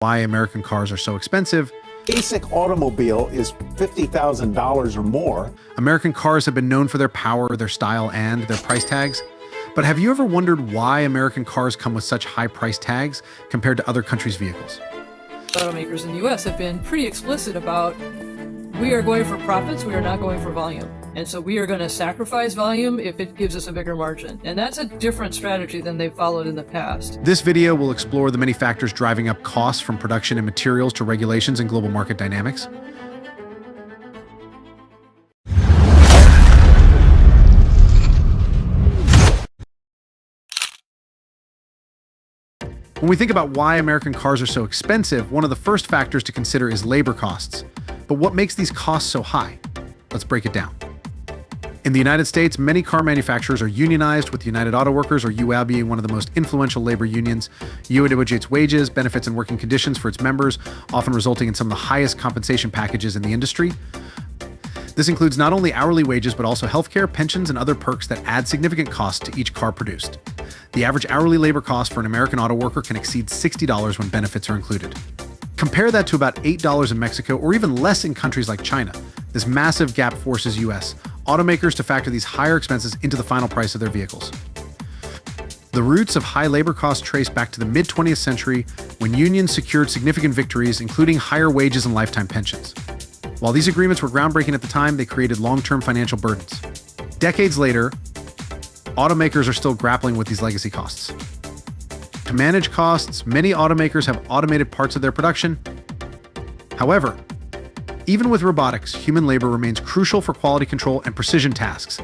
why American cars are so expensive. Basic automobile is $50,000 or more. American cars have been known for their power, their style, and their price tags. But have you ever wondered why American cars come with such high price tags compared to other countries' vehicles? Automakers in the US have been pretty explicit about, we are going for profits, we are not going for volume. And so we are going to sacrifice volume if it gives us a bigger margin. And that's a different strategy than they've followed in the past. This video will explore the many factors driving up costs, from production and materials to regulations and global market dynamics. When we think about why American cars are so expensive, one of the first factors to consider is labor costs. But what makes these costs so high? Let's break it down. In the United States, many car manufacturers are unionized, with United Auto Workers, or UAW, being one of the most influential labor unions. UAW negotiates wages, benefits, and working conditions for its members, often resulting in some of the highest compensation packages in the industry. This includes not only hourly wages, but also healthcare, pensions, and other perks that add significant cost to each car produced. The average hourly labor cost for an American auto worker can exceed $60 when benefits are included. Compare that to about $8 in Mexico, or even less in countries like China. This massive gap forces U.S. automakers to factor these higher expenses into the final price of their vehicles. The roots of high labor costs trace back to the mid-20th century, when unions secured significant victories, including higher wages and lifetime pensions. While these agreements were groundbreaking at the time, they created long-term financial burdens. Decades later, automakers are still grappling with these legacy costs. To manage costs, many automakers have automated parts of their production. However, even with robotics, human labor remains crucial for quality control and precision tasks,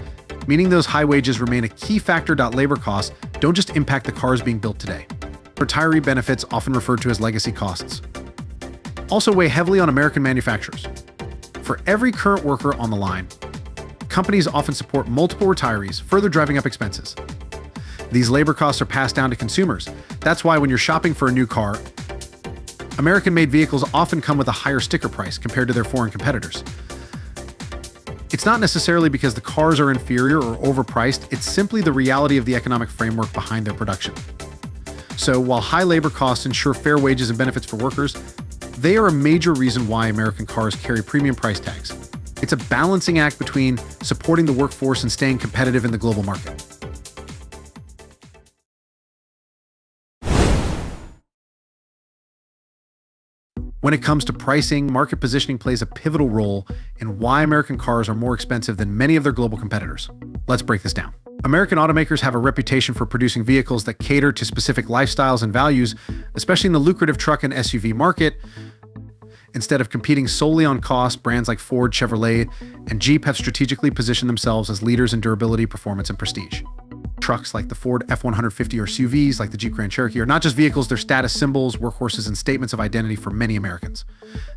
meaning those high wages remain a key factor. Labor costs don't just impact the cars being built today. Retiree benefits, often referred to as legacy costs, also weigh heavily on American manufacturers. For every current worker on the line, companies often support multiple retirees, further driving up expenses. These labor costs are passed down to consumers. That's why when you're shopping for a new car, American-made vehicles often come with a higher sticker price compared to their foreign competitors. It's not necessarily because the cars are inferior or overpriced, it's simply the reality of the economic framework behind their production. So while high labor costs ensure fair wages and benefits for workers, they are a major reason why American cars carry premium price tags. It's a balancing act between supporting the workforce and staying competitive in the global market. When it comes to pricing, market positioning plays a pivotal role in why American cars are more expensive than many of their global competitors. Let's break this down. American automakers have a reputation for producing vehicles that cater to specific lifestyles and values, especially in the lucrative truck and SUV market. Instead of competing solely on cost, brands like Ford, Chevrolet, and Jeep have strategically positioned themselves as leaders in durability, performance, and prestige. Trucks like the Ford F-150 or SUVs like the Jeep Grand Cherokee are not just vehicles, they're status symbols, workhorses, and statements of identity for many Americans.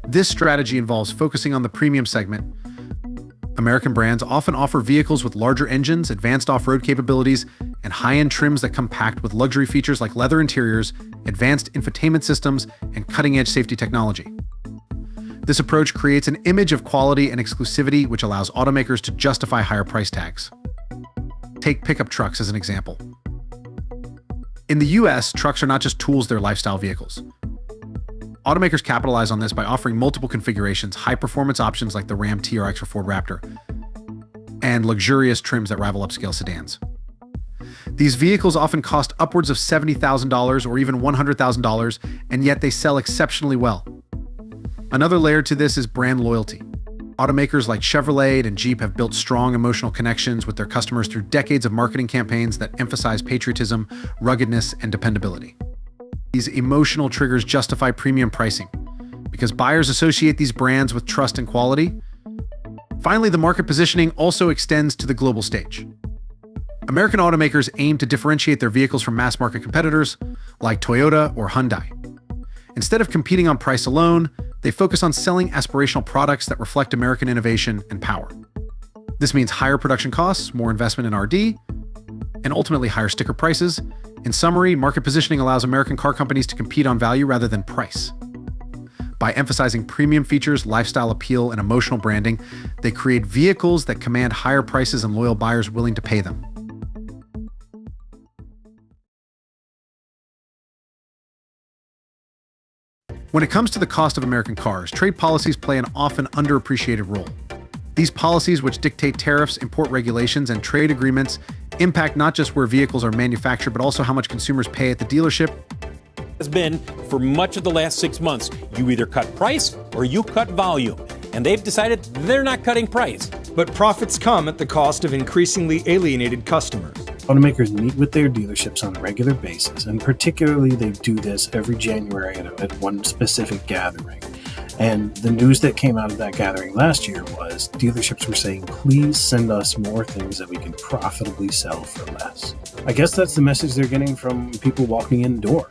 This strategy involves focusing on the premium segment. American brands often offer vehicles with larger engines, advanced off-road capabilities, and high-end trims that come packed with luxury features like leather interiors, advanced infotainment systems, and cutting-edge safety technology. This approach creates an image of quality and exclusivity, which allows automakers to justify higher price tags. Take pickup trucks as an example. In the US, trucks are not just tools, they're lifestyle vehicles. Automakers capitalize on this by offering multiple configurations, high-performance options like the Ram TRX or Ford Raptor, and luxurious trims that rival upscale sedans. These vehicles often cost upwards of $70,000 or even $100,000, and yet they sell exceptionally well. Another layer to this is brand loyalty. Automakers like Chevrolet and Jeep have built strong emotional connections with their customers through decades of marketing campaigns that emphasize patriotism, ruggedness, and dependability. These emotional triggers justify premium pricing because buyers associate these brands with trust and quality. Finally, the market positioning also extends to the global stage. American automakers aim to differentiate their vehicles from mass market competitors like Toyota or Hyundai. Instead of competing on price alone, they focus on selling aspirational products that reflect American innovation and power. This means higher production costs, more investment in R&D, and ultimately higher sticker prices. In summary, market positioning allows American car companies to compete on value rather than price. By emphasizing premium features, lifestyle appeal, and emotional branding, they create vehicles that command higher prices and loyal buyers willing to pay them. When it comes to the cost of American cars, trade policies play an often underappreciated role. These policies, which dictate tariffs, import regulations, and trade agreements, impact not just where vehicles are manufactured, but also how much consumers pay at the dealership. Has been for much of the last 6 months. You either cut price or you cut volume. And they've decided they're not cutting price. But profits come at the cost of increasingly alienated customers. Automakers meet with their dealerships on a regular basis, and particularly they do this every January at one specific gathering. And the news that came out of that gathering last year was dealerships were saying, please send us more things that we can profitably sell for less. I guess that's the message they're getting from people walking in the door.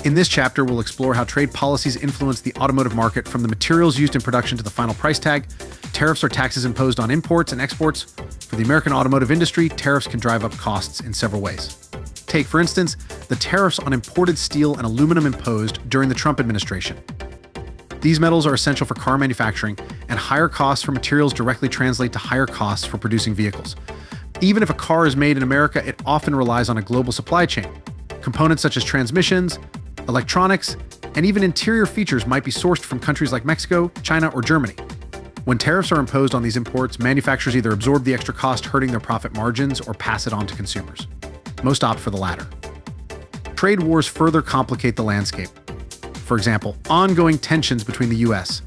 In this chapter, we'll explore how trade policies influence the automotive market, from the materials used in production to the final price tag. Tariffs or taxes imposed on imports and exports. For the American automotive industry, tariffs can drive up costs in several ways. Take, for instance, the tariffs on imported steel and aluminum imposed during the Trump administration. These metals are essential for car manufacturing, and higher costs for materials directly translate to higher costs for producing vehicles. Even if a car is made in America, it often relies on a global supply chain. Components such as transmissions, electronics, and even interior features might be sourced from countries like Mexico, China, or Germany. When tariffs are imposed on these imports, manufacturers either absorb the extra cost, hurting their profit margins, or pass it on to consumers. Most opt for the latter. Trade wars further complicate the landscape. For example, ongoing tensions between the U.S.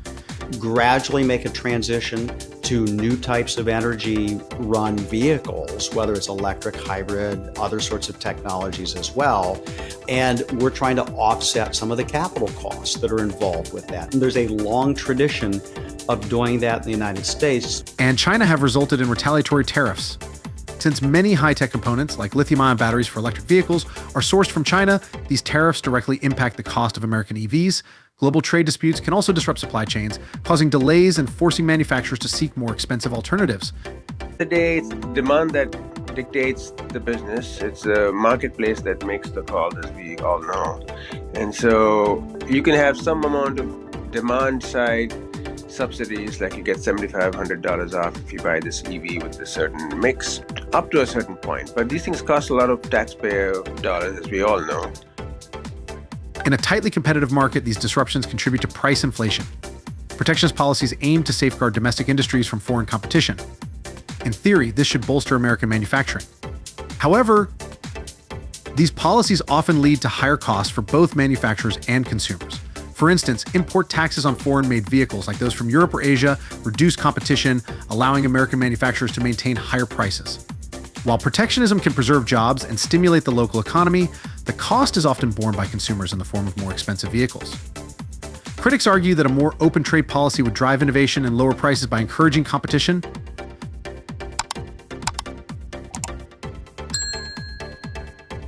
gradually make a transition to new types of energy-run vehicles, whether it's electric, hybrid, other sorts of technologies as well. And we're trying to offset some of the capital costs that are involved with that. And there's a long tradition of doing that in the United States. And China have resulted in retaliatory tariffs. Since many high-tech components, like lithium-ion batteries for electric vehicles, are sourced from China, these tariffs directly impact the cost of American EVs. Global trade disputes can also disrupt supply chains, causing delays and forcing manufacturers to seek more expensive alternatives. Today, it's demand that dictates the business. It's a marketplace that makes the call, as we all know. And so you can have some amount of demand side subsidies, like you get $7,500 off if you buy this EV with a certain mix, up to a certain point. But these things cost a lot of taxpayer dollars, as we all know. In a tightly competitive market, these disruptions contribute to price inflation. Protectionist policies aim to safeguard domestic industries from foreign competition. In theory, this should bolster American manufacturing. However, these policies often lead to higher costs for both manufacturers and consumers. For instance, import taxes on foreign-made vehicles, like those from Europe or Asia, reduce competition, allowing American manufacturers to maintain higher prices. While protectionism can preserve jobs and stimulate the local economy, the cost is often borne by consumers in the form of more expensive vehicles. Critics argue that a more open trade policy would drive innovation and lower prices by encouraging competition.